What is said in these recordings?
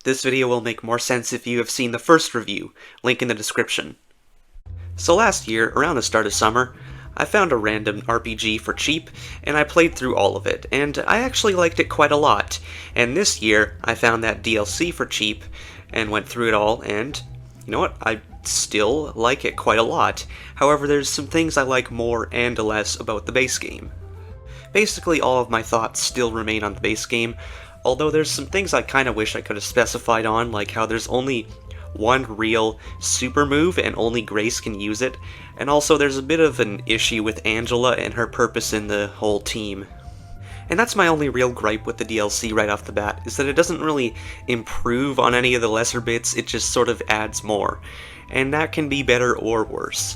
This video will make more sense if you have seen the first review, link in the description. So last year, around the start of summer, I found a random RPG for cheap, and I played through all of it, and I actually liked it quite a lot. And this year, I found that DLC for cheap, and went through it all, and you know what, I still like it quite a lot. However, there's some things I like more and less about the base game. Basically, all of my thoughts still remain on the base game, although there's some things I kinda wish I could have specified on, like how there's only one real super move and only Grace can use it, and also there's a bit of an issue with Angela and her purpose in the whole team. And that's my only real gripe with the DLC right off the bat, is that it doesn't really improve on any of the lesser bits, it just sort of adds more. And that can be better or worse.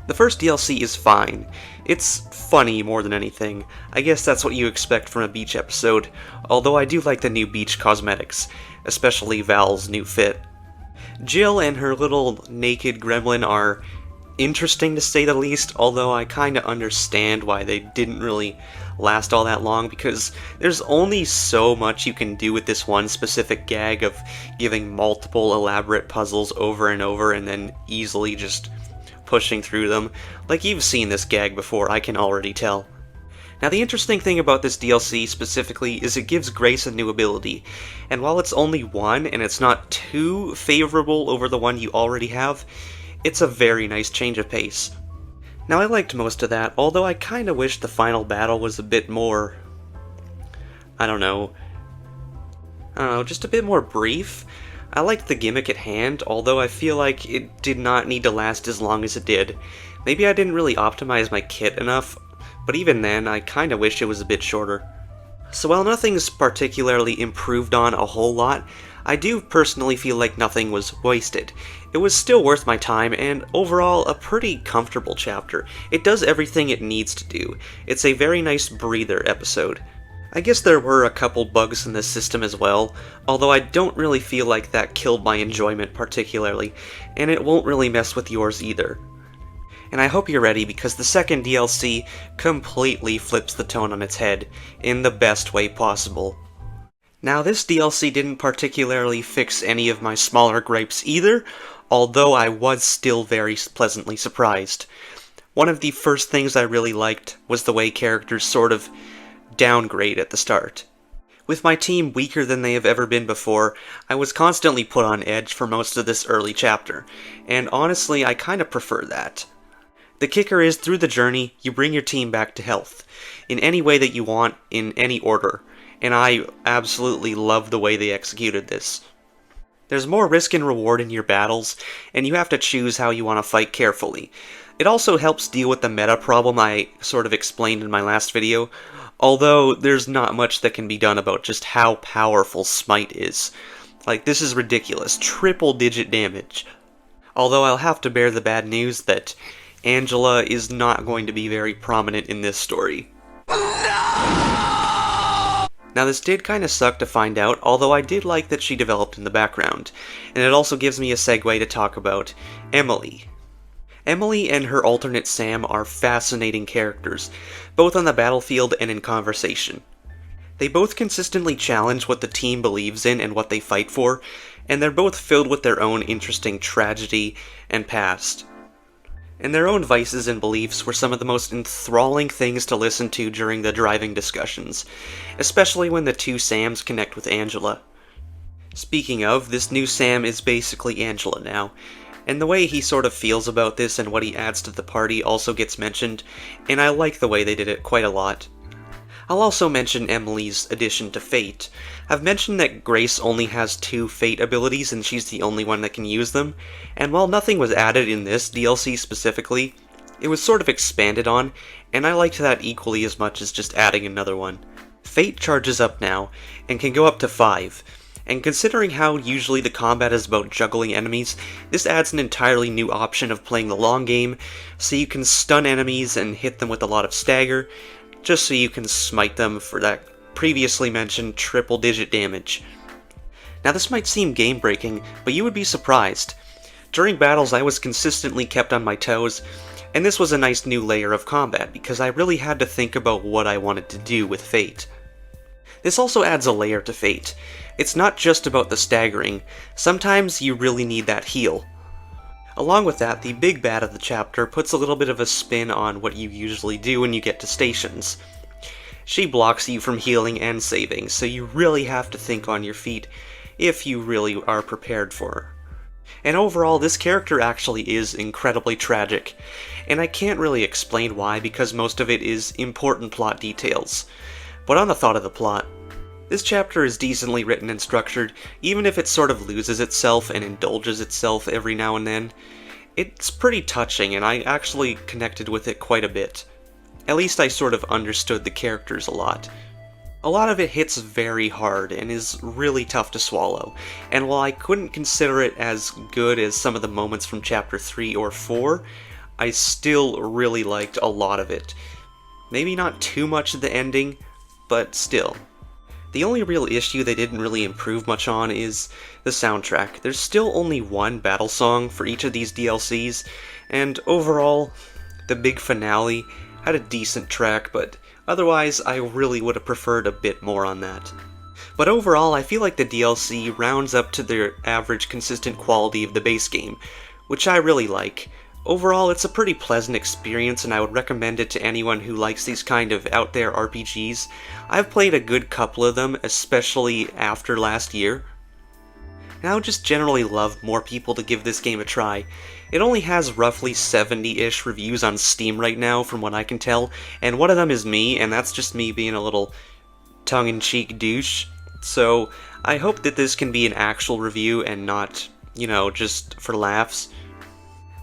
The first DLC is fine. It's funny more than anything. I guess that's what you expect from a beach episode, although I do like the new beach cosmetics, especially Val's new fit. Jill and her little naked gremlin are interesting to say the least, although I kinda understand why they didn't really last all that long, because there's only so much you can do with this one specific gag of giving multiple elaborate puzzles over and over and then easily just pushing through them. Like, you've seen this gag before, I can already tell. Now, the interesting thing about this DLC specifically is it gives Grace a new ability, and while it's only one and it's not too favorable over the one you already have, it's a very nice change of pace. Now, I liked most of that, although I kinda wish the final battle was a bit more, I don't know, just a bit more brief. I liked the gimmick at hand, although I feel like it did not need to last as long as it did. Maybe I didn't really optimize my kit enough, but even then, I kinda wish it was a bit shorter. So while nothing's particularly improved on a whole lot, I do personally feel like nothing was wasted. It was still worth my time, and overall, a pretty comfortable chapter. It does everything it needs to do. It's a very nice breather episode. I guess there were a couple bugs in the system as well, although I don't really feel like that killed my enjoyment particularly, and it won't really mess with yours either. And I hope you're ready, because the second DLC completely flips the tone on its head, in the best way possible. Now, this DLC didn't particularly fix any of my smaller gripes either, although I was still very pleasantly surprised. One of the first things I really liked was the way characters sort of downgrade at the start. With my team weaker than they have ever been before, I was constantly put on edge for most of this early chapter, and honestly, I kinda prefer that. The kicker is, through the journey, you bring your team back to health, in any way that you want, in any order, and I absolutely love the way they executed this. There's more risk and reward in your battles, and you have to choose how you want to fight carefully. It also helps deal with the meta problem I sort of explained in my last video, although there's not much that can be done about just how powerful Smite is. Like, this is ridiculous, triple-digit damage. Although I'll have to bear the bad news that Angela is not going to be very prominent in this story. Now, this did kinda suck to find out, although I did like that she developed in the background, and it also gives me a segue to talk about Emily. Emily and her alternate Sam are fascinating characters, both on the battlefield and in conversation. They both consistently challenge what the team believes in and what they fight for, and they're both filled with their own interesting tragedy and past. And their own vices and beliefs were some of the most enthralling things to listen to during the driving discussions, especially when the two Sams connect with Angela. Speaking of, this new Sam is basically Angela now, and the way he sort of feels about this and what he adds to the party also gets mentioned, and I like the way they did it quite a lot. I'll also mention Emily's addition to Fate. I've mentioned that Grace only has 2 Fate abilities and she's the only one that can use them, and while nothing was added in this DLC specifically, it was sort of expanded on, and I liked that equally as much as just adding another one. Fate charges up now, and can go up to 5, and considering how usually the combat is about juggling enemies, this adds an entirely new option of playing the long game, so you can stun enemies and hit them with a lot of stagger, just so you can smite them for that previously mentioned triple-digit damage. Now, this might seem game-breaking, but you would be surprised. During battles, I was consistently kept on my toes, and this was a nice new layer of combat, because I really had to think about what I wanted to do with Fate. This also adds a layer to Fate. It's not just about the staggering, sometimes you really need that heal. Along with that, the big bad of the chapter puts a little bit of a spin on what you usually do when you get to stations. She blocks you from healing and saving, so you really have to think on your feet if you really are prepared for her. And overall, this character actually is incredibly tragic, and I can't really explain why because most of it is important plot details. But on the thought of the plot, this chapter is decently written and structured, even if it sort of loses itself and indulges itself every now and then. It's pretty touching, and I actually connected with it quite a bit. At least I sort of understood the characters a lot. A lot of it hits very hard and is really tough to swallow, and while I couldn't consider it as good as some of the moments from Chapter 3 or 4, I still really liked a lot of it. Maybe not too much of the ending, but still. The only real issue they didn't really improve much on is the soundtrack. There's still only one battle song for each of these DLCs, and overall, the big finale had a decent track, but otherwise I really would have preferred a bit more on that. But overall, I feel like the DLC rounds up to their average consistent quality of the base game, which I really like. Overall, it's a pretty pleasant experience, and I would recommend it to anyone who likes these kind of out-there RPGs. I've played a good couple of them, especially after last year. And I would just generally love more people to give this game a try. It only has roughly 70-ish reviews on Steam right now, from what I can tell, and one of them is me, and that's just me being a little tongue-in-cheek douche. So, I hope that this can be an actual review and not, just for laughs.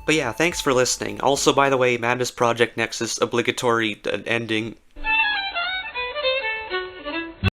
But yeah, thanks for listening. Also, by the way, Madness Project Nexus obligatory ending